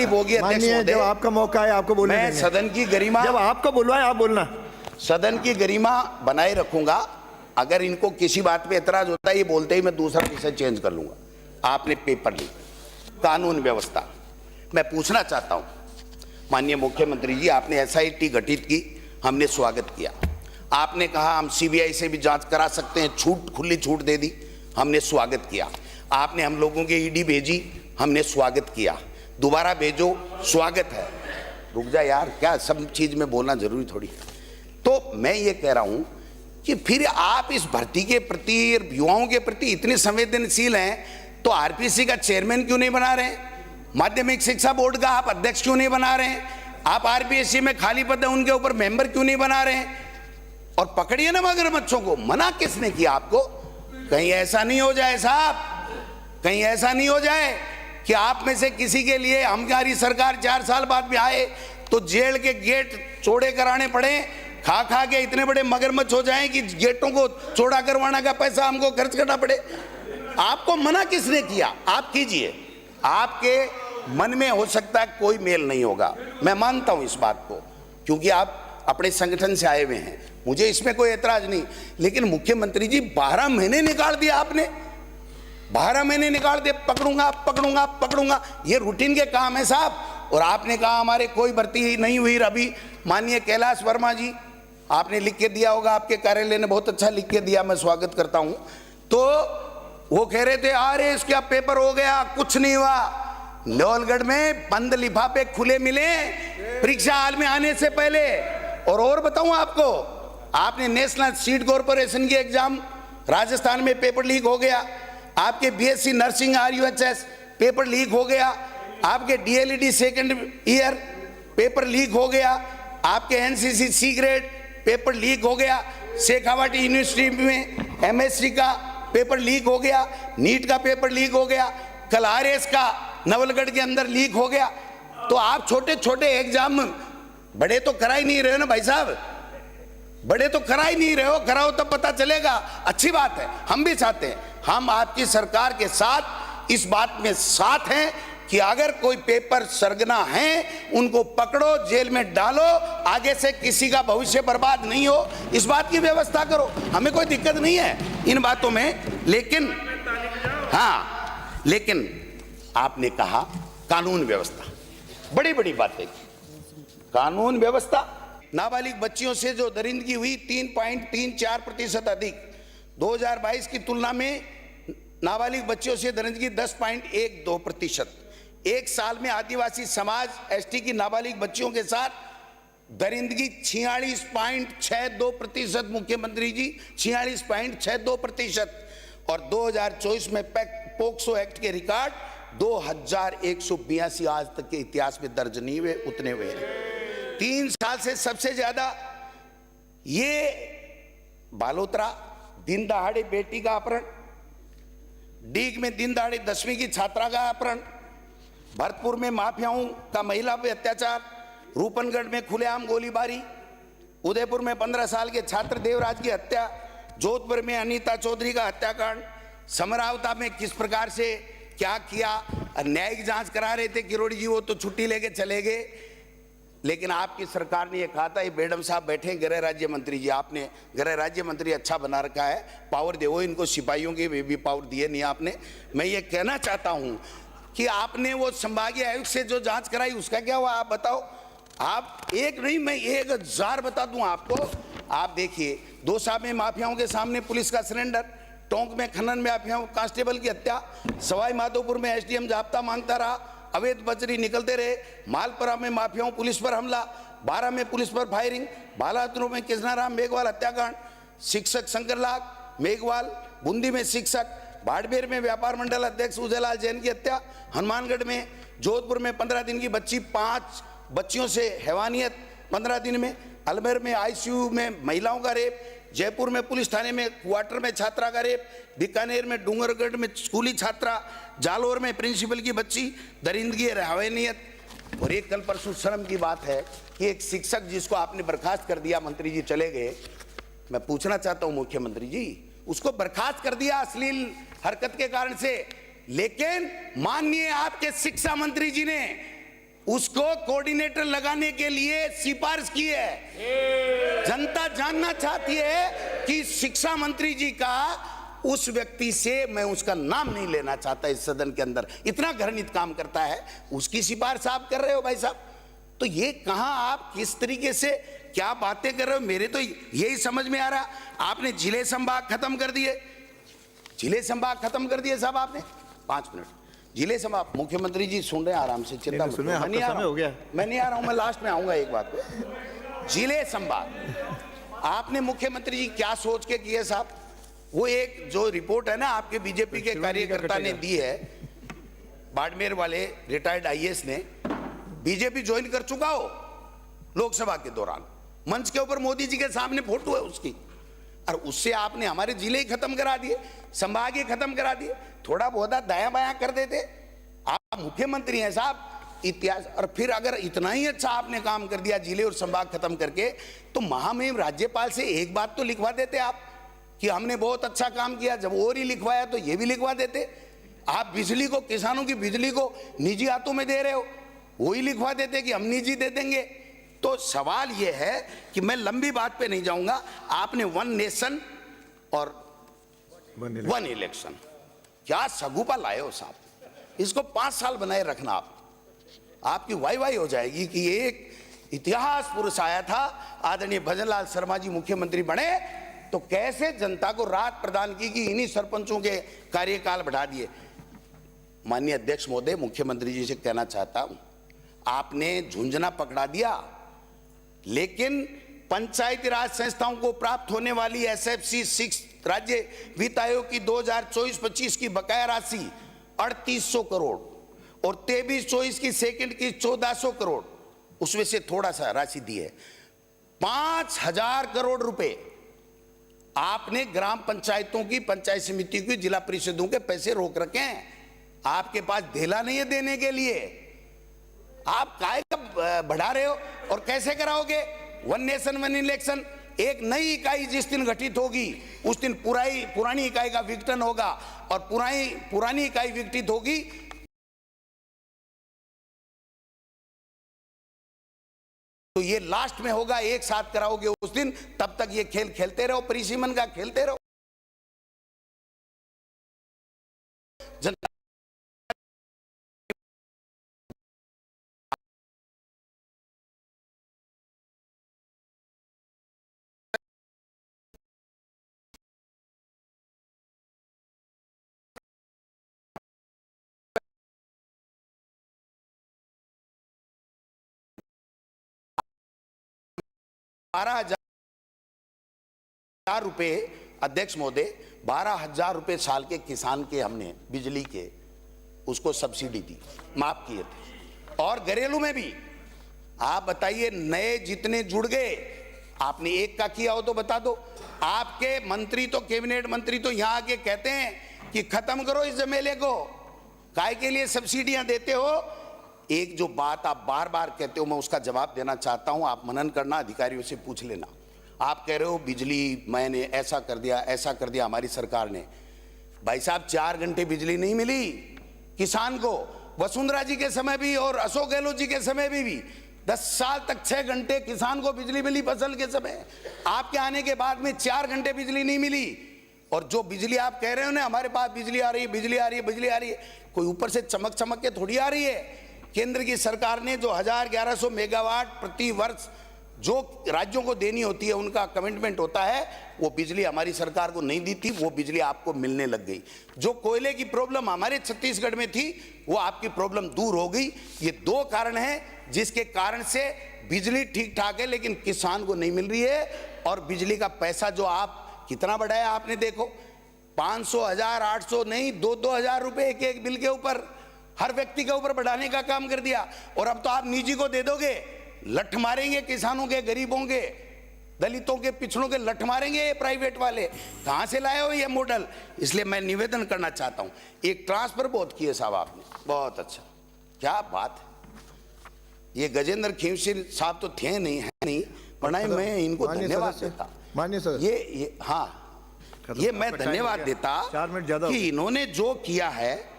तकलीफ होगी अध्यक्ष माननीय, महोदय, जब आपका मौका है आपको बोलने मैं देंगे। सदन की गरिमा, जब आपको बुलवाए आप बोलना। सदन की गरिमा बनाए रखूंगा। अगर इनको किसी बात पे एतराज होता है, ये बोलते ही मैं दूसरा विषय चेंज कर लूंगा। आपने पेपर लीक, कानून व्यवस्था, मैं पूछना चाहता हूं माननीय मुख्यमंत्री जी, आपने एसआईटी गठित की, हमने स्वागत किया। आपने कहा हम सीबीआई से भी जांच करा सकते हैं, छूट, खुली छूट दे दी, हमने स्वागत किया। आपने हम लोगों के ईडी भेजी, हमने स्वागत किया। दोबारा भेजो, स्वागत है। रुक जा यार, क्या सब चीज में बोलना जरूरी थोड़ी। तो मैं ये कह रहा हूं कि फिर आप इस भर्ती के प्रति, युवाओं के प्रति इतने संवेदनशील हैं, तो आरपीसी का चेयरमैन क्यों नहीं बना रहे हैं? माध्यमिक शिक्षा बोर्ड का आप अध्यक्ष क्यों नहीं बना रहे हैं? आप आरपीएससी में खाली पद है उनके ऊपर मेंबर क्यों नहीं बना रहे हैं? और पकड़िए ना मगरमच्छों को। मना किसने किया आपको? कहीं ऐसा नहीं हो जाए साहब, कहीं ऐसा नहीं हो जाए कि आप में से किसी के लिए हमारी सरकार 4 साल बाद भी आए तो जेल के गेट चौड़े कराने पड़े, खा खा के इतने बड़े मगरमच्छ हो जाएं कि गेटों को चौड़ा करवाने का पैसा हमको खर्च करना पड़े। आपको मना किसने किया? आप कीजिए। आपके मन में हो सकता है कोई मेल नहीं होगा, मैं मानता हूं इस बात को, क्योंकि आप अपने संगठन से आए हुए हैं, मुझे इसमें कोई एतराज नहीं। लेकिन मुख्यमंत्री जी 12 महीने निकाल दिया आपने, 12 महीने निकाल दिए, पकड़ूंगा पकड़ूंगा पकड़ूंगा, ये रूटीन के काम है साहब। और आपने कहा हमारे कोई भर्ती नहीं हुई। अभी माननीय कैलाश वर्मा जी, आपने लिख के दिया होगा, आपके कार्यालय ने बहुत अच्छा लिख के दिया, मैं स्वागत करता हूं। तो वो कह रहे थे अरे इसका पेपर हो गया, कुछ नहीं हुआ। लोहलगढ़ में बंद लिफाफे खुले मिले परीक्षा हाल में आने से पहले। और बताऊं आपको, आपने नेशनल सीट कॉर्पोरेशन की एग्जाम राजस्थान में पेपर लीक हो गया, आपके BSc nursing RUHS paper leak हो गया, आपके DElEd second year paper leak हो गया, आपके NCC C grade paper leak हो गया, शेखावाटी यूनिवर्सिटी में एमएससी का पेपर लीक हो गया, नीट का पेपर लीक हो गया, कल आरएस का नवलगढ़ के अंदर लीक हो गया। तो आप छोटे छोटे एग्जाम, बड़े तो करा ही नहीं रहे हो ना भाई साहब, बड़े तो करा ही नहीं रहे हो, कराओ तब पता चलेगा। अच्छी बात है, हम भी चाहते हैं, हम आपकी सरकार के साथ इस बात में साथ हैं कि अगर कोई पेपर सरगना है उनको पकड़ो, जेल में डालो, आगे से किसी का भविष्य बर्बाद नहीं हो, इस बात की व्यवस्था करो। हमें कोई दिक्कत नहीं है इन बातों में। लेकिन हाँ, लेकिन आपने कहा कानून व्यवस्था, बड़ी बड़ी बातें की। कानून व्यवस्था, नाबालिग बच्चियों से जो दरिंदगी हुई 3.34% अधिक, 2022 की तुलना में नाबालिग बच्चियों से दरिंदगी 10.12%। एक साल में आदिवासी समाज एसटी की नाबालिग बच्चियों के साथ दरिंदगी 46.62%, मुख्यमंत्री जी 46.62%। और 2024 में पोक्सो एक्ट के रिकॉर्ड 2182 आज तक के इतिहास में दर्ज नहीं हुए, उतने हुए हैं। 3 साल से सबसे ज्यादा ये बालोतरा दिन दहाड़े बेटी का अपहरण, डीग में दिन दहाड़े 10वीं की छात्रा का अपहरण, भरतपुर में माफियाओं का महिला पे अत्याचार, रूपनगढ़ में खुलेआम गोलीबारी, उदयपुर में 15 साल के छात्र देवराज की हत्या, जोधपुर में अनीता चौधरी का हत्याकांड, समरावता में किस प्रकार से क्या किया, न्यायिक जांच करा रहे थे किरोड़ी जी, वो तो छुट्टी लेके चले गए। लेकिन आपकी सरकार ने ये कहा था, ये मैडम साहब बैठे हैं गृह राज्य मंत्री जी, आपने गृह राज्य मंत्री अच्छा बना रखा है, पावर दे, वो इनको सिपाहियों के भी पावर दिए नहीं आपने। मैं ये कहना चाहता हूं कि आपने वो संभागीय आयुक्त से जो जांच कराई उसका क्या हुआ, आप बताओ। आप एक नहीं, मैं 1000 बता दूं आपको। आप देखिए, दौसा में माफियाओं के सामने पुलिस का सरेंडर, टोंक में खनन माफियाओं कांस्टेबल की हत्या, सवाई माधोपुर में एसडीएम जाब्ता मांगता रहा, अवैध बजरी निकलते रहे, मालपुरा में माफियाओं पुलिस पर हमला, 12 में पुलिस पर फायरिंग, बालातरू में कृष्णाराम मेघवाल हत्याकांड, शिक्षक शंकरलाल मेघवाल, बूंदी में शिक्षक, बाड़मेर में व्यापार मंडल अध्यक्ष उदयलाल जैन की हत्या, हनुमानगढ़ में, जोधपुर में 15 दिन की बच्ची 5 बच्चियों से हैवानियत 15 दिन में, अलमेर में आईसीयू में महिलाओं का रेप, जयपुर में पुलिस थाने में क्वार्टर में छात्रा का रेप, बीकानेर में डूंगरगढ़ में स्कूली छात्रा, जालोर में प्रिंसिपल की बच्ची, दरिंदगी हैवानियत। और एक कल परसों शर्म की बात है कि एक शिक्षक जिसको आपने बर्खास्त कर दिया, मंत्री जी चले गए, मैं पूछना चाहता हूं मुख्यमंत्री जी, उसको बर्खास्त कर दिया अश्लील हरकत के कारण से, लेकिन माननीय आपके शिक्षा मंत्री जी ने उसको कोऑर्डिनेटर लगाने के लिए सिफारिश की है। जनता जानना चाहती है कि शिक्षा मंत्री जी का उस व्यक्ति से, मैं उसका नाम नहीं लेना चाहता इस सदन के अंदर, इतना घृणित काम करता है, उसकी सिफारिश आप कर रहे हो भाई साहब। तो ये कहां आप किस तरीके से क्या बातें कर रहे हो, मेरे तो यही समझ में आ रहा। आपने जिले संभाग खत्म कर दिए, जिले संभाग खत्म कर दिए साहब आपने। 5 मिनट जिले संभाग, मुख्यमंत्री जी सुन रहे हैं आराम से, चिंता मत करो, मैं नहीं आ रहा हूं, मैं नहीं आ रहा हूं, मैं लास्ट में आऊंगा एक बात पे। जिले संभाग आपने मुख्यमंत्री जी क्या सोच के किए साहब? वो एक जो रिपोर्ट है ना आपके बीजेपी के कार्यकर्ता ने दी है, बाड़मेर वाले रिटायर्ड आईएएस ने, बीजेपी ज्वाइन कर चुका हो लोकसभा के दौरान, मंच के ऊपर मोदी जी के सामने फोटो है उसकी, और उससे आपने हमारे जिले ही खत्म करा दिए, संभाग ही खत्म करा दिए। थोड़ा बहुत दायां बायां कर देते। आप मुख्यमंत्री हैं साहब, इतिहास। और फिर अगर इतना ही अच्छा आपने काम कर दिया जिले और संभाग खत्म करके, तो महामहिम राज्यपाल से एक बात तो लिखवा देते आप कि हमने बहुत अच्छा काम किया। जब और ही लिखवाया तो ये भी लिखवा देते। आप बिजली को, किसानों की बिजली को निजी हाथों में दे रहे हो, वो ही लिखवा देते कि हम निजी दे देंगे। तो सवाल ये है कि मैं लंबी बात पे नहीं जाऊंगा। आपने 1 नेशन और 1 इलेक्शन, क्या सगुपा लाए हो साहब? इसको 5 साल बनाए रखना। आपकी वाई वाई हो जाएगी कि एक इतिहास पुरुष आया था, आदरणीय भजनलाल शर्मा जी मुख्यमंत्री बने तो कैसे जनता को राहत प्रदान की कि इन्हीं सरपंचों के कार्यकाल बढ़ा दिए। माननीय अध्यक्ष महोदय, मुख्यमंत्री जी से कहना चाहता हूं, आपने झुंझुना पकड़ा दिया, लेकिन पंचायती राज संस्थाओं को प्राप्त होने वाली एसएफसी 6 राज्य वित्त आयोग की 2024-25 की बकाया राशि 3800 करोड़ और 23-24 की सेकंड की 1400 करोड़, उसमें से थोड़ा सा राशि दी है। 5000 करोड़ रुपए आपने ग्राम पंचायतों की, पंचायत समिति की, जिला परिषदों के पैसे रोक रखे हैं। आपके पास ढेला नहीं है देने के लिए। आप काय का बढ़ा रहे हो और कैसे कराओगे? 1 नेशन 1 इलेक्शन। एक नई इकाई जिस दिन गठित होगी उस दिन पुरानी इकाई का विघटन होगा, और पुरानी इकाई विघटित होगी तो ये लास्ट में होगा, एक साथ कराओगे उस दिन। तब तक ये खेल खेलते रहो, परिसीमन का खेलते रहो। जनता 12,000 रुपए अध्यक्ष महोदय, 12,000 रुपए साल के किसान के हमने बिजली के उसको सब्सिडी दी, माफ किए थे। और घरेलू में भी आप बताइए, नए जितने जुड़ गए, आपने एक का किया हो तो बता दो। आपके मंत्री तो, कैबिनेट मंत्री तो यहां आके कहते हैं कि खत्म करो इस झमेले को, काय के लिए सब्सिडियां देते हो। एक जो बात आप बार बार कहते हो, मैं उसका जवाब देना चाहता हूं, आप मनन करना, अधिकारियों से पूछ लेना। आप कह रहे हो बिजली मैंने ऐसा कर दिया, ऐसा कर दिया हमारी सरकार ने। भाई साहब, 4 घंटे बिजली नहीं मिली किसान को, वसुंधरा जी के समय भी और अशोक गहलोत जी के समय भी 10 साल तक 6 घंटे किसान को बिजली मिली फसल के समय। आपके आने के बाद में 4 घंटे बिजली नहीं मिली। और जो बिजली आप कह रहे हो ना, हमारे पास बिजली आ रही है, बिजली आ रही है, बिजली आ रही है, कोई ऊपर से चमक चमक के थोड़ी आ रही है। केंद्र की सरकार ने जो 1100 मेगावाट प्रति वर्ष जो राज्यों को देनी होती है, उनका कमिटमेंट होता है, वो बिजली हमारी सरकार को नहीं दी थी, वो बिजली आपको मिलने लग गई। जो कोयले की प्रॉब्लम हमारे छत्तीसगढ़ में थी, वो आपकी प्रॉब्लम दूर हो गई। ये 2 कारण हैं जिसके कारण से बिजली ठीक ठाक है, लेकिन किसान को नहीं मिल रही है। और बिजली का पैसा जो आप कितना बढ़ाया आपने देखो, 500, 1000, 800 नहीं, 2-2 हजार रुपए एक बिल के ऊपर, हर व्यक्ति के ऊपर बढ़ाने का काम कर दिया। और अब तो आप निजी को दे दोगे, लठ मारेंगे किसानों के, गरीबों के, दलितों के, पिछड़ों के लठ मारेंगे ये प्राइवेट वाले। कहां से लाए हो ये मॉडल? इसलिए मैं निवेदन करना चाहता हूं, एक ट्रांसफर बहुत किए साहब आपने, बहुत अच्छा, क्या बात है। ये गजेंद्र खींवसिर साहब तो थे नहीं, है नहीं, वरना मैं इनको धन्यवाद देता। माननीय सर, ये हाँ, ये मैं धन्यवाद देता 4 मिनट ज्यादा कि इन्होंने जो किया है,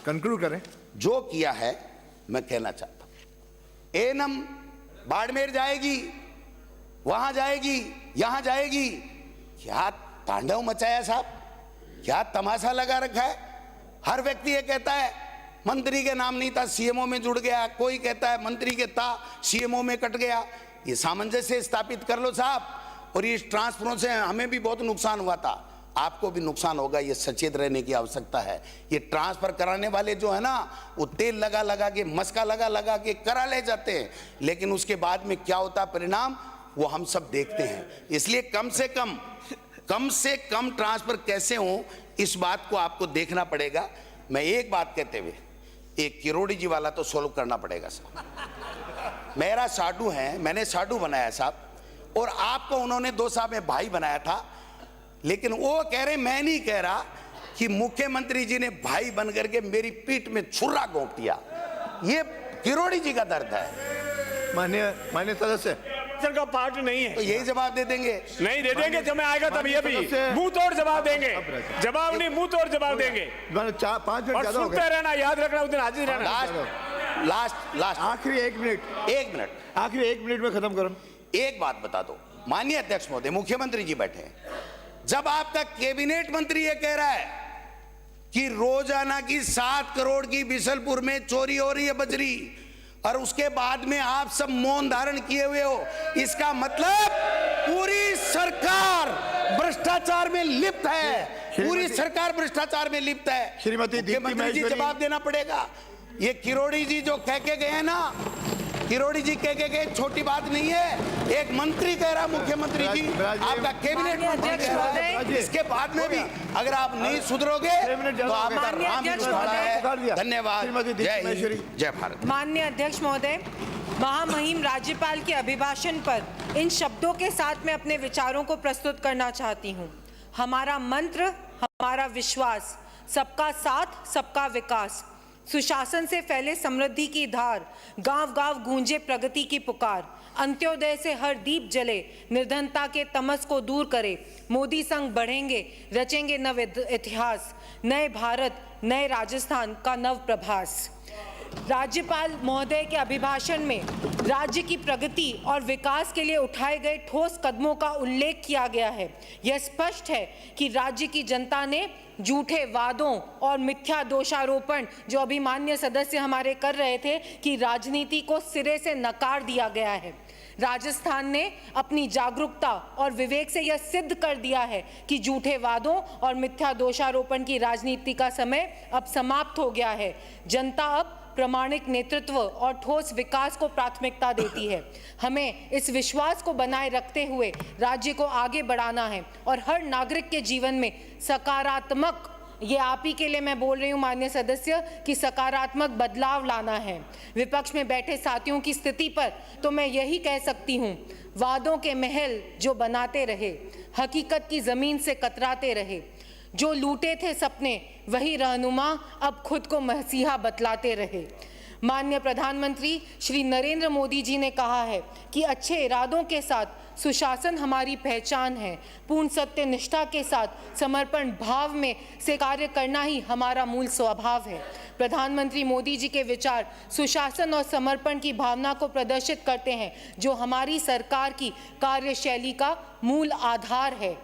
कंक्लूड करें, जो किया है मैं कहना चाहता हूं। एनम बाड़मेर जाएगी, वहां जाएगी, यहां जाएगी। क्या तांडव मचाया साहब, क्या तमाशा लगा रखा है। हर व्यक्ति ये कहता है मंत्री के नाम नहीं था, सीएमओ में जुड़ गया। कोई कहता है मंत्री के था, सीएमओ में कट गया। ये सामंजस्य स्थापित कर लो साहब। और इस ट्रांसफरों से हमें भी बहुत नुकसान हुआ था, आपको भी नुकसान होगा। ये सचेत रहने की आवश्यकता है। ये ट्रांसफर कराने वाले जो है ना, वो तेल लगा लगा के, मस्का लगा लगा के करा ले जाते हैं, लेकिन उसके बाद में क्या होता परिणाम वो हम सब देखते हैं। इसलिए कम से कम ट्रांसफर कैसे हो, इस बात को आपको देखना पड़ेगा। मैं एक बात कहते हुए, एक किरोड़ी जी वाला तो सोल्व करना पड़ेगा साहब। मेरा साडू है, मैंने साडू बनाया साहब, और आपको उन्होंने 2 साल में भाई बनाया था। लेकिन वो कह रहे, मैं नहीं कह रहा, कि मुख्यमंत्री जी ने भाई बनकर के मेरी पीठ में छुरा घोंप दिया। ये किरोड़ी जी का दर्द है। माननीय सदस्य सर का पार्ट नहीं है तो यही जवाब दे देंगे। नहीं दे देंगे, जब मैं आएगा तब ये भी मुंह तोड़ जवाब देंगे। जवाब नहीं, मुंह तोड़ जवाब देंगे। 5 मिनट और ज्यादा हो सुनते गए। रहना, याद रखना, उस दिन हाजिर रहना। लास्ट आखिरी 1 मिनट, एक मिनट, आखिरी 1 मिनट में खत्म करो। एक बात बता दो माननीय अध्यक्ष महोदय, मुख्यमंत्री जी बैठे हैं, जब आपका कैबिनेट मंत्री ये कह रहा है कि रोजाना की 7 करोड़ की बिशलपुर में चोरी हो रही है बजरी, और उसके बाद में आप सब मौन धारण किए हुए हो, इसका मतलब पूरी सरकार भ्रष्टाचार में लिप्त है। पूरी सरकार भ्रष्टाचार में लिप्त है। श्रीमती दीप्ति मुख्यमंत्री जी महेश्वरी, जवाब देना पड़ेगा। ये किरोड़ी जी जो कह के गए ना, किरोड़ी जी कह के गए, छोटी बात नहीं है। एक मंत्री कह रहा, मुख्यमंत्री जी, आपका कैबिनेट मंत्री कह रहा है। इसके बाद में भी अगर आप नहीं सुधरोगे तो आपका राम खड़ा है। धन्यवाद। जय हिंद, जय भारत। माननीय अध्यक्ष महोदय, महामहिम राज्यपाल के अभिभाषण पर इन शब्दों के साथ मैं अपने विचारों को प्रस्तुत करना चाहती हूँ। हमारा मंत्र, हमारा विश्वास, सबका साथ, सबका विकास। सुशासन से फैले समृद्धि की धार, गांव-गांव गूंजे प्रगति की पुकार। अंत्योदय से हर दीप जले, निर्धनता के तमस को दूर करे। मोदी संग बढ़ेंगे, रचेंगे नव इतिहास, नए भारत, नए राजस्थान का नव प्रभास। राज्यपाल महोदय के अभिभाषण में राज्य की प्रगति और विकास के लिए उठाए गए ठोस कदमों का उल्लेख किया गया है। यह स्पष्ट है कि राज्य की जनता ने झूठे वादों और मिथ्या दोषारोपण जो अभी माननीय सदस्य हमारे कर रहे थे कि राजनीति को सिरे से नकार दिया गया है। राजस्थान ने अपनी जागरूकता और विवेक से यह सिद्ध कर दिया है कि झूठे वादों और मिथ्या दोषारोपण की राजनीति का समय अब समाप्त हो गया है। जनता अब प्रामाणिक नेतृत्व और ठोस विकास को प्राथमिकता देती है। हमें इस विश्वास को बनाए रखते हुए राज्य को आगे बढ़ाना है और हर नागरिक के जीवन में सकारात्मक, ये आप ही के लिए मैं बोल रही हूँ माननीय सदस्य, कि सकारात्मक बदलाव लाना है। विपक्ष में बैठे साथियों की स्थिति पर तो मैं यही कह सकती हूँ, वादों के महल जो बनाते रहे, हकीकत की जमीन से कतराते रहे। जो लूटे थे सपने वही रहनुमा अब खुद को मसीहा बतलाते रहे। माननीय प्रधानमंत्री श्री नरेंद्र मोदी जी ने कहा है कि अच्छे इरादों के साथ सुशासन हमारी पहचान है। पूर्ण सत्य निष्ठा के साथ समर्पण भाव में से कार्य करना ही हमारा मूल स्वभाव है। प्रधानमंत्री मोदी जी के विचार सुशासन और समर्पण की भावना को प्रदर्शित करते हैं, जो हमारी सरकार की कार्यशैली का मूल आधार है।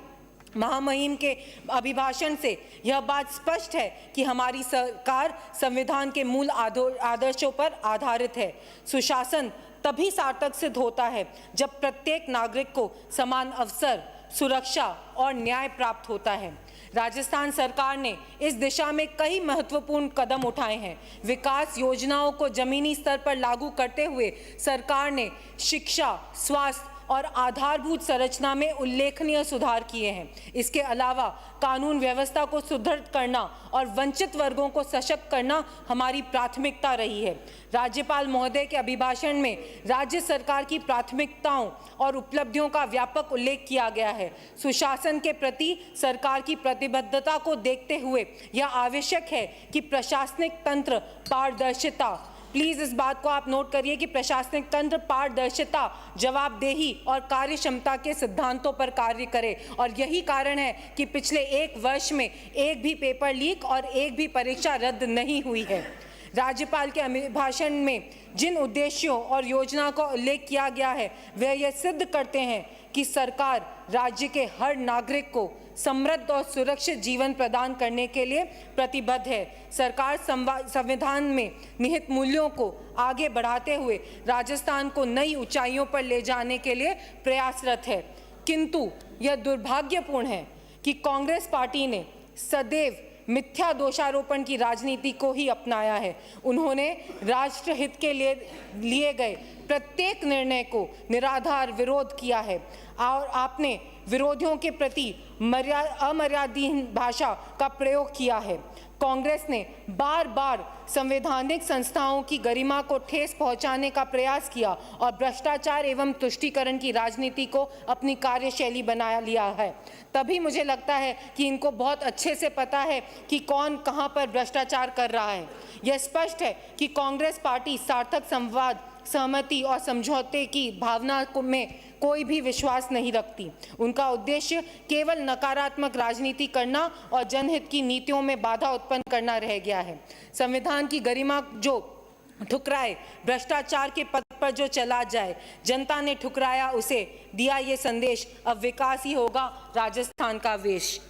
महामहिम के अभिभाषण से यह बात स्पष्ट है कि हमारी सरकार संविधान के मूल आदर्शों पर आधारित है। सुशासन तभी सार्थक सिद्ध होता है जब प्रत्येक नागरिक को समान अवसर, सुरक्षा और न्याय प्राप्त होता है। राजस्थान सरकार ने इस दिशा में कई महत्वपूर्ण कदम उठाए हैं। विकास योजनाओं को जमीनी स्तर पर लागू करते हुए सरकार ने शिक्षा, स्वास्थ्य और आधारभूत संरचना में उल्लेखनीय सुधार किए हैं। इसके अलावा कानून व्यवस्था को सुदृढ़ करना और वंचित वर्गों को सशक्त करना हमारी प्राथमिकता रही है। राज्यपाल महोदय के अभिभाषण में राज्य सरकार की प्राथमिकताओं और उपलब्धियों का व्यापक उल्लेख किया गया है। सुशासन के प्रति सरकार की प्रतिबद्धता को देखते हुए यह आवश्यक है कि प्रशासनिक तंत्र पारदर्शिता, प्लीज इस बात को आप नोट करिए कि प्रशासनिक तंत्र पारदर्शिता, जवाबदेही और कार्य क्षमता के सिद्धांतों पर कार्य करे। और यही कारण है कि पिछले 1 वर्ष में एक भी पेपर लीक और एक भी परीक्षा रद्द नहीं हुई है। राज्यपाल के अभिभाषण में जिन उद्देश्यों और योजना का उल्लेख किया गया है वह यह सिद्ध करते हैं कि सरकार राज्य के हर नागरिक को समृद्ध और सुरक्षित जीवन प्रदान करने के लिए प्रतिबद्ध है। सरकार संविधान में निहित मूल्यों को आगे बढ़ाते हुए राजस्थान को नई ऊंचाइयों पर ले जाने के लिए प्रयासरत है। किंतु यह दुर्भाग्यपूर्ण है कि कांग्रेस पार्टी ने सदैव मिथ्या दोषारोपण की राजनीति को ही अपनाया है। उन्होंने राष्ट्रहित के लिए गए प्रत्येक निर्णय को निराधार विरोध किया है और आपने विरोधियों के प्रति अमर्यादीन भाषा का प्रयोग किया है। कांग्रेस ने बार बार संवैधानिक संस्थाओं की गरिमा को ठेस पहुंचाने का प्रयास किया और भ्रष्टाचार एवं तुष्टीकरण की राजनीति को अपनी कार्यशैली बना लिया है। तभी मुझे लगता है कि इनको बहुत अच्छे से पता है कि कौन कहां पर भ्रष्टाचार कर रहा है। यह स्पष्ट है कि कांग्रेस पार्टी सार्थक संवाद, सहमति और समझौते की भावना में कोई भी विश्वास नहीं रखती। उनका उद्देश्य केवल नकारात्मक राजनीति करना और जनहित की नीतियों में बाधा उत्पन्न करना रह गया है। संविधान की गरिमा जो ठुकराए, भ्रष्टाचार के पथ पर जो चला जाए, जनता ने ठुकराया उसे, दिया ये संदेश, अब विकास ही होगा राजस्थान का वेश।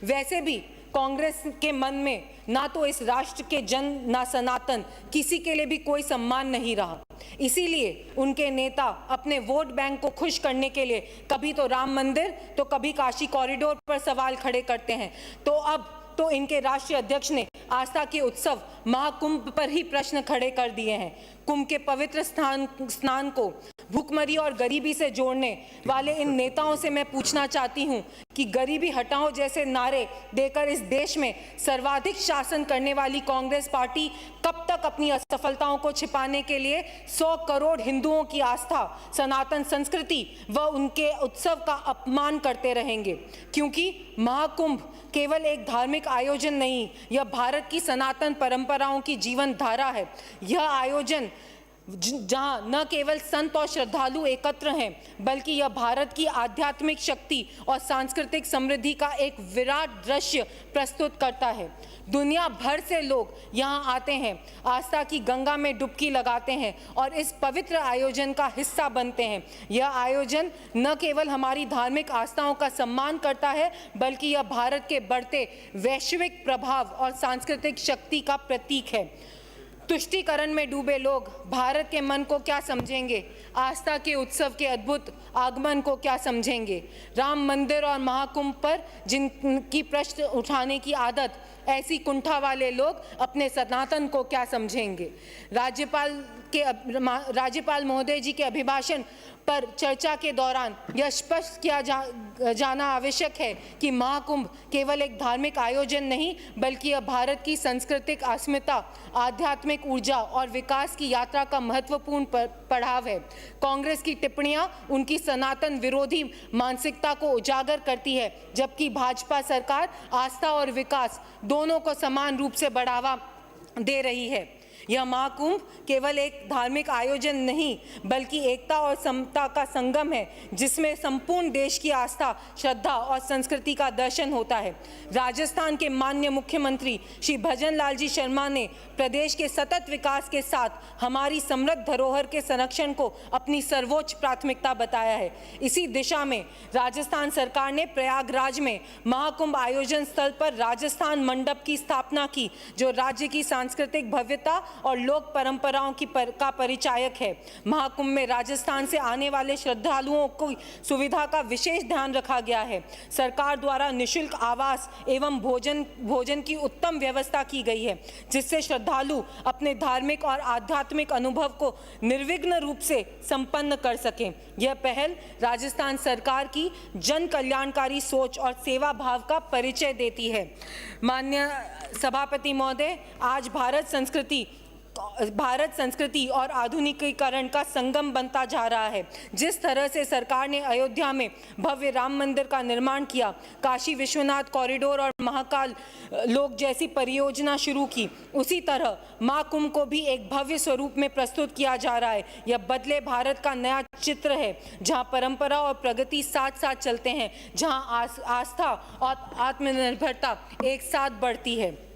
वैसे भी कांग्रेस के मन में ना तो इस राष्ट्र के जन ना सनातन किसी के लिए भी कोई सम्मान नहीं रहा। इसीलिए उनके नेता अपने वोट बैंक को खुश करने के लिए कभी तो राम मंदिर तो कभी काशी कॉरिडोर पर सवाल खड़े करते हैं। तो अब तो इनके राष्ट्रीय अध्यक्ष ने आस्था के उत्सव महाकुंभ पर ही प्रश्न खड़े कर दिए हैं। कुंभ के पवित्र स्नान को भूखमरी और गरीबी से जोड़ने वाले इन नेताओं से मैं पूछना चाहती हूं कि गरीबी हटाओ जैसे नारे देकर इस देश में सर्वाधिक शासन करने वाली कांग्रेस पार्टी कब तक अपनी असफलताओं को छिपाने के लिए 100 करोड़ हिंदुओं की आस्था, सनातन संस्कृति व उनके उत्सव का अपमान करते रहेंगे? क्योंकि महाकुंभ केवल एक धार्मिक आयोजन नहीं, यह भारत की सनातन परंपराओं की जीवन धारा है। यह आयोजन जहां न केवल संत और श्रद्धालु एकत्र हैं, बल्कि यह भारत की आध्यात्मिक शक्ति और सांस्कृतिक समृद्धि का एक विराट दृश्य प्रस्तुत करता है। दुनिया भर से लोग यहां आते हैं, आस्था की गंगा में डुबकी लगाते हैं और इस पवित्र आयोजन का हिस्सा बनते हैं। यह आयोजन न केवल हमारी धार्मिक आस्थाओं का सम्मान करता है, बल्कि यह भारत के बढ़ते वैश्विक प्रभाव और सांस्कृतिक शक्ति का प्रतीक है। तुष्टीकरण में डूबे लोग भारत के मन को क्या समझेंगे? आस्था के उत्सव के अद्भुत आगमन को क्या समझेंगे? राम मंदिर और महाकुंभ पर जिनकी प्रश्न उठाने की आदत ऐसी कुंठा वाले लोग अपने सनातन को क्या समझेंगे? राज्यपाल महोदय जी के अभिभाषण पर चर्चा के दौरान यह स्पष्ट किया जाना आवश्यक है कि महाकुंभ केवल एक धार्मिक आयोजन नहीं, बल्कि यह भारत की सांस्कृतिक अस्मिता, आध्यात्मिक ऊर्जा और विकास की यात्रा का महत्वपूर्ण पड़ाव है। कांग्रेस की टिप्पणियां उनकी सनातन विरोधी मानसिकता को उजागर करती है, जबकि भाजपा सरकार आस्था और विकास दोनों को समान रूप से बढ़ावा दे रही है। यह महाकुंभ केवल एक धार्मिक आयोजन नहीं, बल्कि एकता और समता का संगम है, जिसमें संपूर्ण देश की आस्था, श्रद्धा और संस्कृति का दर्शन होता है। राजस्थान के माननीय मुख्यमंत्री श्री भजन लाल जी शर्मा ने प्रदेश के सतत विकास के साथ हमारी समृद्ध धरोहर के संरक्षण को अपनी सर्वोच्च प्राथमिकता बताया है। इसी दिशा में राजस्थान सरकार ने प्रयागराज में महाकुंभ आयोजन स्थल पर राजस्थान मंडप की स्थापना की, जो राज्य की सांस्कृतिक भव्यता और लोक परंपराओं का परिचायक है। महाकुंभ में राजस्थान से आने वाले श्रद्धालुओं को सुविधा का विशेष ध्यान रखा गया है। सरकार द्वारा निःशुल्क आवास एवं भोजन की उत्तम व्यवस्था की गई है, जिससे श्रद्धालु अपने धार्मिक और आध्यात्मिक अनुभव को निर्विघ्न रूप से संपन्न कर सकें। यह पहल राजस्थान सरकार की जन कल्याणकारी सोच और सेवा भाव का परिचय देती है। माननीय सभापति महोदय, आज भारत संस्कृति और आधुनिकीकरण का संगम बनता जा रहा है। जिस तरह से सरकार ने अयोध्या में भव्य राम मंदिर का निर्माण किया, काशी विश्वनाथ कॉरिडोर और महाकाल लोक जैसी परियोजना शुरू की, उसी तरह महाकुंभ को भी एक भव्य स्वरूप में प्रस्तुत किया जा रहा है। यह बदले भारत का नया चित्र है, जहां परंपरा और प्रगति साथ साथ चलते हैं, जहां आस्था और आत्मनिर्भरता एक साथ बढ़ती है।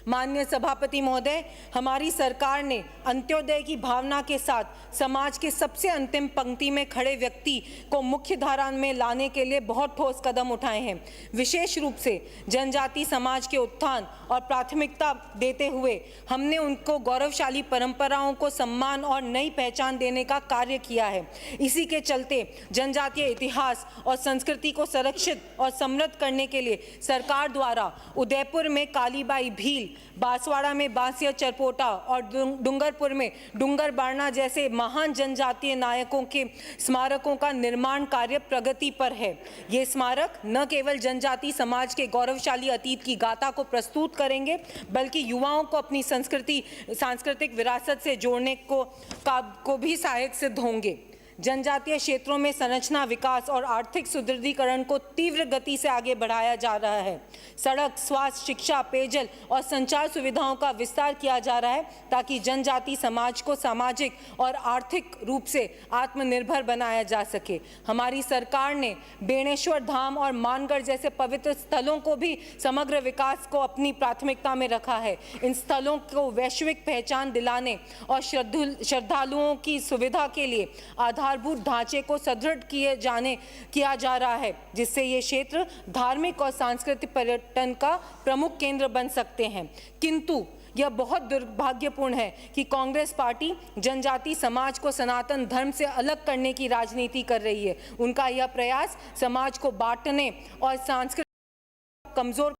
माननीय सभापति महोदय, हमारी सरकार ने अंत्योदय की भावना के साथ समाज के सबसे अंतिम पंक्ति में खड़े व्यक्ति को मुख्य धारा में लाने के लिए बहुत ठोस कदम उठाए हैं। विशेष रूप से जनजाति समाज के उत्थान और प्राथमिकता देते हुए हमने उनको गौरवशाली परंपराओं को सम्मान और नई पहचान देने का कार्य किया है। इसी के चलते जनजातीय इतिहास और संस्कृति को संरक्षित और समृद्ध करने के लिए सरकार द्वारा उदयपुर में कालीबाई भील, बांसवाड़ा में बांसिया चरपोटा और डूंगरपुर में डूंगर बारना जैसे महान जनजातीय नायकों के स्मारकों का निर्माण कार्य प्रगति पर है। ये स्मारक न केवल जनजाति समाज के गौरवशाली अतीत की गाथा को प्रस्तुत करेंगे, बल्कि युवाओं को अपनी सांस्कृतिक विरासत से जोड़ने को भी सहायक सिद्ध होंगे। जनजातीय क्षेत्रों में संरचना विकास और आर्थिक सुदृढ़ीकरण को तीव्र गति से आगे बढ़ाया जा रहा है। सड़क, स्वास्थ्य, शिक्षा, पेयजल और संचार सुविधाओं का विस्तार किया जा रहा है ताकि जनजाति समाज को सामाजिक और आर्थिक रूप से आत्मनिर्भर बनाया जा सके। हमारी सरकार ने बेणेश्वर धाम और मानगढ़ जैसे पवित्र स्थलों को भी समग्र विकास को अपनी प्राथमिकता में रखा है। इन स्थलों को वैश्विक पहचान दिलाने और श्रद्धालुओं की सुविधा के लिए आधारभूत ढांचे को सुदृढ़ किया जा रहा है, जिससे ये क्षेत्र धार्मिक और सांस्कृतिक पर्यटन का प्रमुख केंद्र बन सकते हैं। किंतु यह बहुत दुर्भाग्यपूर्ण है कि कांग्रेस पार्टी जनजाति समाज को सनातन धर्म से अलग करने की राजनीति कर रही है। उनका यह प्रयास समाज को बांटने और सांस्कृतिक कमजोर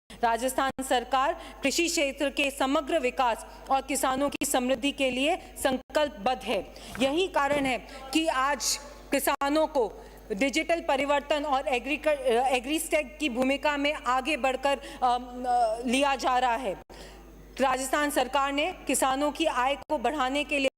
राजस्थान सरकार कृषि क्षेत्र के समग्र विकास और किसानों की समृद्धि के लिए संकल्पबद्ध है। यही कारण है कि आज किसानों को डिजिटल परिवर्तन और एग्रीस्टेक की भूमिका में आगे बढ़कर लिया जा रहा है। राजस्थान सरकार ने किसानों की आय को बढ़ाने के लिए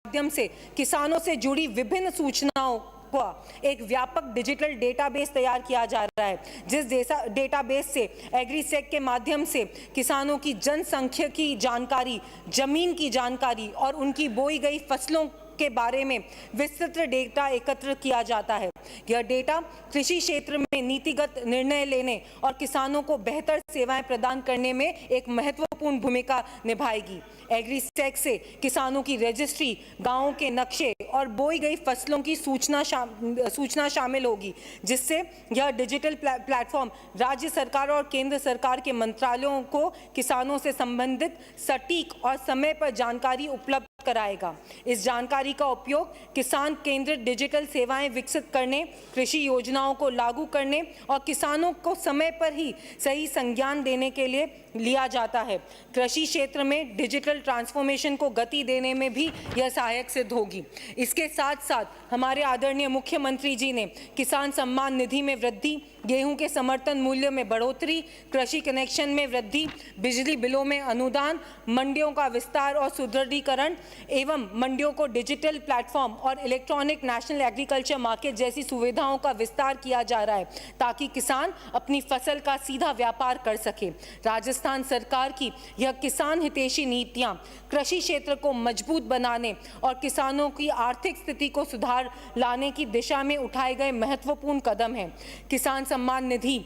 माध्यम से किसानों से जुड़ी विभिन्न सूचनाओं का एक व्यापक डिजिटल डेटाबेस तैयार किया जा रहा है, जिस डेटाबेस से एग्रीसेक के माध्यम से किसानों की जनसंख्या की जानकारी, जमीन की जानकारी और उनकी बोई गई फसलों के बारे में विस्तृत डेटा एकत्र किया जाता है। यह डेटा कृषि क्षेत्र में नीतिगत निर्णय लेने और किसानों को बेहतर सेवाएं प्रदान करने में एक महत्वपूर्ण भूमिका निभाएगी। एग्रीसेक से किसानों की रजिस्ट्री, गांवों के नक्शे और बोई गई फसलों की सूचना शामिल होगी, जिससे यह डिजिटल प्लेटफॉर्म राज्य सरकार और केंद्र सरकार के मंत्रालयों को किसानों से संबंधित सटीक और समय पर जानकारी उपलब्ध कराएगा। इस जानकारी का उपयोग किसान केंद्रित डिजिटल सेवाएं विकसित करने, कृषि योजनाओं को लागू करने और किसानों को समय पर ही सही संज्ञान देने के लिए लिया जाता है। कृषि क्षेत्र में डिजिटल ट्रांसफॉर्मेशन को गति देने में भी यह सहायक सिद्ध होगी। इसके साथ साथ हमारे आदरणीय मुख्यमंत्री जी ने किसान सम्मान निधि में वृद्धि, गेहूं के समर्थन मूल्य में बढ़ोतरी, कृषि कनेक्शन में वृद्धि, बिजली बिलों में अनुदान, मंडियों का विस्तार और सुदृढ़ीकरण एवं मंडियों को डिजिटल प्लेटफॉर्म और इलेक्ट्रॉनिक नेशनल एग्रीकल्चर मार्केट जैसी सुविधाओं का विस्तार किया जा रहा है, ताकि किसान अपनी फसल का सीधा व्यापार कर सके। राजस्थान सरकार की यह किसान हितैषी नीतियां कृषि क्षेत्र को मजबूत बनाने और किसानों की आर्थिक स्थिति को सुधार लाने की दिशा में उठाए गए महत्वपूर्ण कदम हैं। किसान सम्मान निधि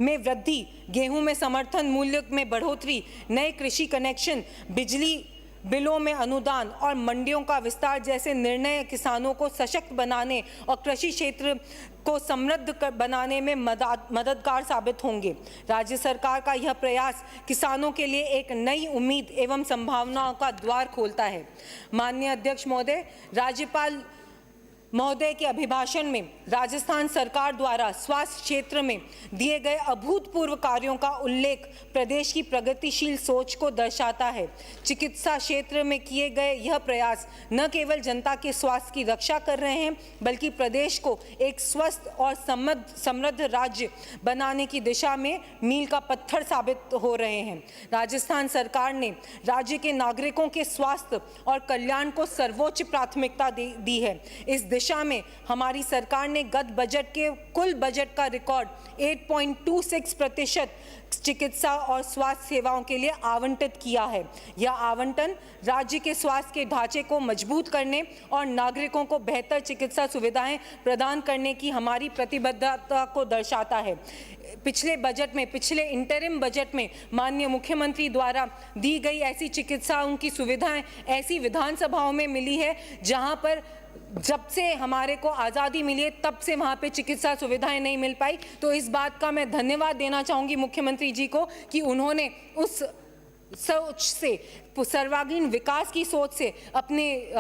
में वृद्धि, गेहूं में समर्थन मूल्य में बढ़ोतरी, नए कृषि कनेक्शन, बिजली बिलों में अनुदान और मंडियों का विस्तार जैसे निर्णय किसानों को सशक्त बनाने और कृषि क्षेत्र को समृद्ध बनाने में मददगार साबित होंगे। राज्य सरकार का यह प्रयास किसानों के लिए एक नई उम्मीद एवं संभावनाओं का द्वार खोलता है। माननीय अध्यक्ष महोदय, राज्यपाल महोदय के अभिभाषण में राजस्थान सरकार द्वारा स्वास्थ्य क्षेत्र में दिए गए अभूतपूर्व कार्यों का उल्लेख प्रदेश की प्रगतिशील सोच को दर्शाता है। चिकित्सा क्षेत्र में किए गए यह प्रयास न केवल जनता के स्वास्थ्य की रक्षा कर रहे हैं, बल्कि प्रदेश को एक स्वस्थ और समृद्ध राज्य बनाने की दिशा में मील का पत्थर साबित हो रहे हैं। राजस्थान सरकार ने राज्य के नागरिकों के स्वास्थ्य और कल्याण को सर्वोच्च प्राथमिकता दी है। इस दिशा में हमारी सरकार ने गत बजट के कुल बजट का रिकॉर्ड 8.26% चिकित्सा और स्वास्थ्य सेवाओं के लिए आवंटित किया है। यह आवंटन राज्य के स्वास्थ्य के ढांचे को मजबूत करने और नागरिकों को बेहतर चिकित्सा सुविधाएं प्रदान करने की हमारी प्रतिबद्धता को दर्शाता है। पिछले इंटरिम बजट में माननीय मुख्यमंत्री द्वारा दी गई ऐसी चिकित्साओं की सुविधाएं ऐसी विधानसभाओं में मिली है जहां पर जब से हमारे को आज़ादी मिली है तब से वहाँ पे चिकित्सा सुविधाएं नहीं मिल पाई। तो इस बात का मैं धन्यवाद देना चाहूँगी मुख्यमंत्री जी को कि उन्होंने उस सोच से, सर्वांगीण विकास की सोच से अपने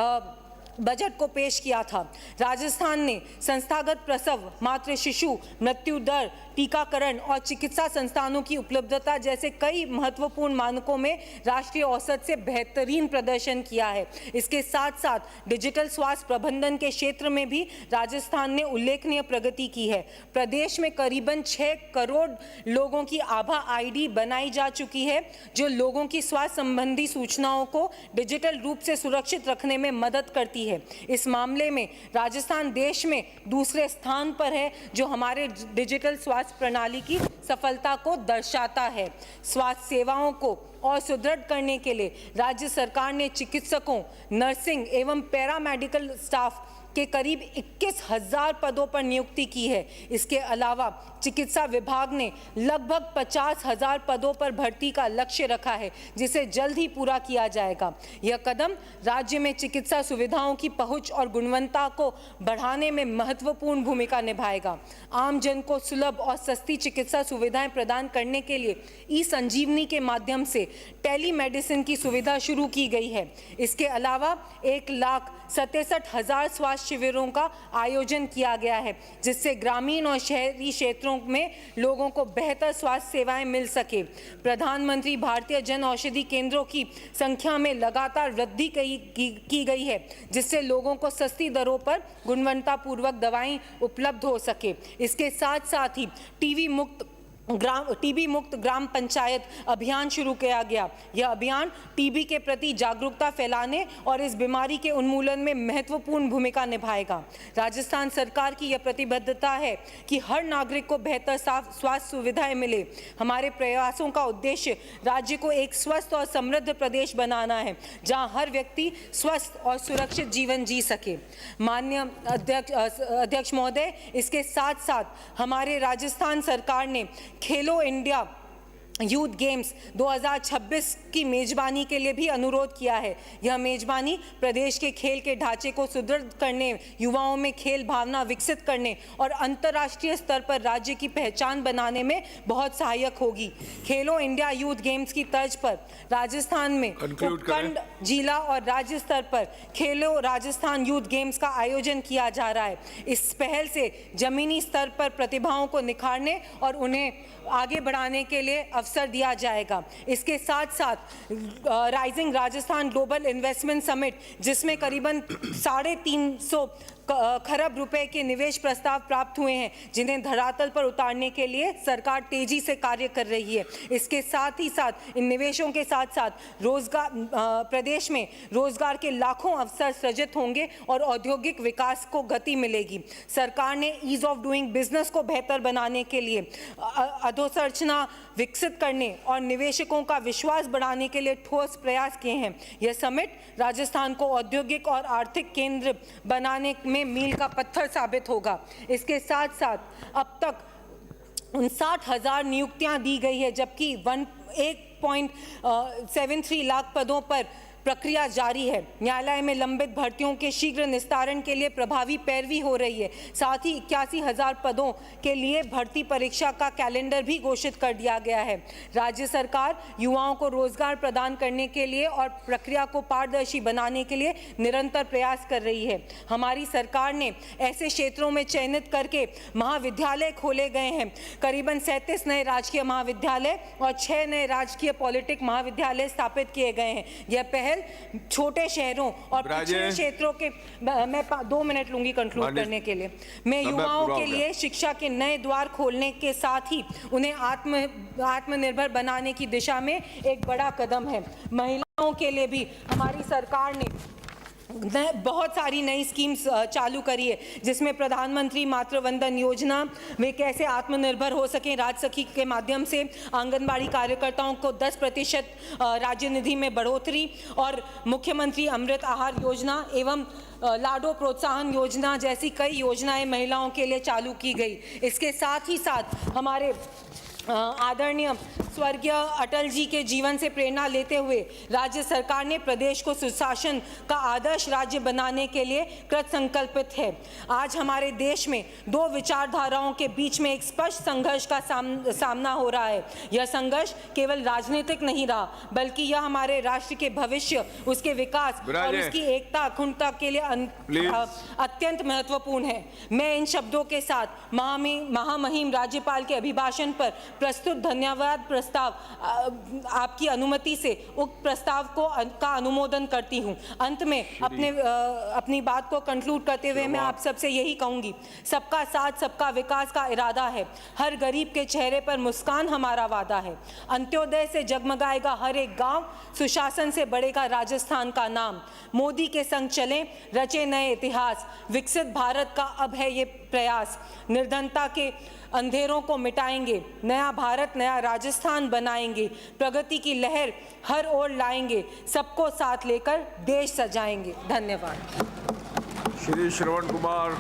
बजट को पेश किया था। राजस्थान ने संस्थागत प्रसव, मातृ शिशु मृत्यु दर, टीकाकरण और चिकित्सा संस्थानों की उपलब्धता जैसे कई महत्वपूर्ण मानकों में राष्ट्रीय औसत से बेहतरीन प्रदर्शन किया है। इसके साथ साथ डिजिटल स्वास्थ्य प्रबंधन के क्षेत्र में भी राजस्थान ने उल्लेखनीय प्रगति की है। प्रदेश में करीबन 6 करोड़ लोगों की आभा आईडी बनाई जा चुकी है, जो लोगों की स्वास्थ्य संबंधी सूचनाओं को डिजिटल रूप से सुरक्षित रखने में मदद करती है। इस मामले में राजस्थान देश में दूसरे स्थान पर है, जो हमारे डिजिटल स्वास्थ्य प्रणाली की सफलता को दर्शाता है। स्वास्थ्य सेवाओं को और सुदृढ़ करने के लिए राज्य सरकार ने चिकित्सकों, नर्सिंग एवं पैरामेडिकल स्टाफ के करीब 21,000 पदों पर नियुक्ति की है। इसके अलावा चिकित्सा विभाग ने लगभग 50,000 पदों पर भर्ती का लक्ष्य रखा है, जिसे जल्द ही पूरा किया जाएगा। यह कदम राज्य में चिकित्सा सुविधाओं की पहुंच और गुणवत्ता को बढ़ाने में महत्वपूर्ण भूमिका निभाएगा। आम जन को सुलभ और सस्ती चिकित्सा सुविधाएं प्रदान करने के लिए ई-संजीवनी के माध्यम से टेलीमेडिसिन की सुविधा शुरू की गई है। इसके अलावा 1,67,000 स्वास्थ्य शिविरों का आयोजन किया गया है, जिससे ग्रामीण और शहरी क्षेत्रों में लोगों को बेहतर स्वास्थ्य सेवाएं मिल सके। प्रधानमंत्री भारतीय जन औषधि केंद्रों की संख्या में लगातार वृद्धि की गई है, जिससे लोगों को सस्ती दरों पर गुणवत्तापूर्वक दवाएं उपलब्ध हो सके। इसके साथ साथ ही टीबी मुक्त ग्राम पंचायत अभियान शुरू किया गया। यह अभियान टीबी के प्रति जागरूकता फैलाने और इस बीमारी के उन्मूलन में महत्वपूर्ण भूमिका निभाएगा। राजस्थान सरकार की यह प्रतिबद्धता है कि हर नागरिक को बेहतर स्वास्थ्य सुविधाएं मिले। हमारे प्रयासों का उद्देश्य राज्य को एक स्वस्थ और समृद्ध प्रदेश बनाना है, जहां हर व्यक्ति स्वस्थ और सुरक्षित जीवन जी सके। माननीय अध्यक्ष महोदय, इसके साथ साथ हमारे राजस्थान सरकार ने खेलो इंडिया यूथ गेम्स 2026 की मेजबानी के लिए भी अनुरोध किया है। यह मेजबानी प्रदेश के खेल के ढांचे को सुदृढ़ करने, युवाओं में खेल भावना विकसित करने और अंतर्राष्ट्रीय स्तर पर राज्य की पहचान बनाने में बहुत सहायक होगी। खेलो इंडिया यूथ गेम्स की तर्ज पर राजस्थान में उपखंड, जिला और राज्य स्तर पर खेलो राजस्थान यूथ गेम्स का आयोजन किया जा रहा है। इस पहल से जमीनी स्तर पर प्रतिभाओं को निखारने और उन्हें आगे बढ़ाने के लिए अवसर दिया जाएगा। इसके साथ साथ rising Rajasthan global investment summit, जिसमें करीबन 350 खरब रुपए के निवेश प्रस्ताव प्राप्त हुए हैं, जिन्हें धरातल पर उतारने के लिए सरकार तेजी से कार्य कर रही है। इसके साथ ही साथ इन निवेशों के साथ साथ प्रदेश में रोजगार के लाखों अवसर सृजित होंगे और औद्योगिक विकास को गति मिलेगी। सरकार ने ईज ऑफ डूइंग बिजनेस को बेहतर बनाने के लिए अधोसंरचना विकसित करने और निवेशकों का विश्वास बढ़ाने के लिए ठोस प्रयास किए हैं। यह समिट राजस्थान को औद्योगिक और आर्थिक केंद्र बनाने में मील का पत्थर साबित होगा। इसके साथ साथ अब तक 59,000 नियुक्तियां दी गई है, जबकि 1.73 लाख पदों पर प्रक्रिया जारी है। न्यायालय में लंबित भर्तियों के शीघ्र निस्तारण के लिए प्रभावी पैरवी हो रही है। साथ ही 81,000 पदों के लिए भर्ती परीक्षा का कैलेंडर भी घोषित कर दिया गया है। राज्य सरकार युवाओं को रोजगार प्रदान करने के लिए और प्रक्रिया को पारदर्शी बनाने के लिए निरंतर प्रयास कर रही है। हमारी सरकार ने ऐसे क्षेत्रों में चयनित करके महाविद्यालय खोले गए हैं। करीबन 37 नए राजकीय महाविद्यालय और 6 नए राजकीय पॉलिटेक्निक महाविद्यालय स्थापित किए गए हैं। यह पहल छोटे शहरों और पिछड़े क्षेत्रों के, मैं 2 मिनट लूंगी कंक्लूड करने के लिए, मैं युवाओं के लिए शिक्षा के नए द्वार खोलने के साथ ही उन्हें आत्मनिर्भर बनाने की दिशा में एक बड़ा कदम है। महिलाओं के लिए भी हमारी सरकार ने बहुत सारी नई स्कीम्स चालू करी है, जिसमें प्रधानमंत्री मातृ वंदन योजना वे कैसे आत्मनिर्भर हो सकें, राजसखी के माध्यम से आंगनबाड़ी कार्यकर्ताओं को 10% राज्य निधि में बढ़ोतरी और मुख्यमंत्री अमृत आहार योजना एवं लाडो प्रोत्साहन योजना जैसी कई योजनाएं महिलाओं के लिए चालू की गई। इसके साथ ही साथ हमारे आदरणीय स्वर्गीय अटल जी के जीवन से प्रेरणा लेते हुए राज्य सरकार ने प्रदेश को सुशासन का आदर्श राज्य बनाने के लिए कृत संकल्पित है। आज हमारे देश में 2 विचारधाराओं के बीच में एक स्पष्ट संघर्ष का सामना हो रहा है। यह संघर्ष केवल राजनीतिक नहीं रहा, बल्कि यह हमारे राष्ट्र के भविष्य, उसके विकास और उसकी एकता अखंडता के लिए अत्यंत महत्वपूर्ण है। मैं इन शब्दों के साथ महामहिम राज्यपाल के अभिभाषण पर प्रस्तुत धन्यवाद प्रस्ताव आपकी अनुमति से उक्त प्रस्ताव का अनुमोदन करती हूं। अंत में अपनी बात को कंक्लूड करते हुए मैं आप सबसे यही कहूंगी, सबका साथ सबका विकास का इरादा है। हर गरीब के चेहरे पर मुस्कान हमारा वादा है। अंत्योदय से जगमगाएगा हर एक गांव, सुशासन से बढ़ेगा राजस्थान का नाम। मोदी के संग चलें, रचे नए इतिहास, विकसित भारत का अब है ये प्रयास। निर्धनता के अंधेरों को मिटाएंगे, नया भारत नया राजस्थान बनाएंगे, प्रगति की लहर हर ओर लाएंगे, सबको साथ लेकर देश सजाएंगे। धन्यवाद। श्री श्रवण कुमार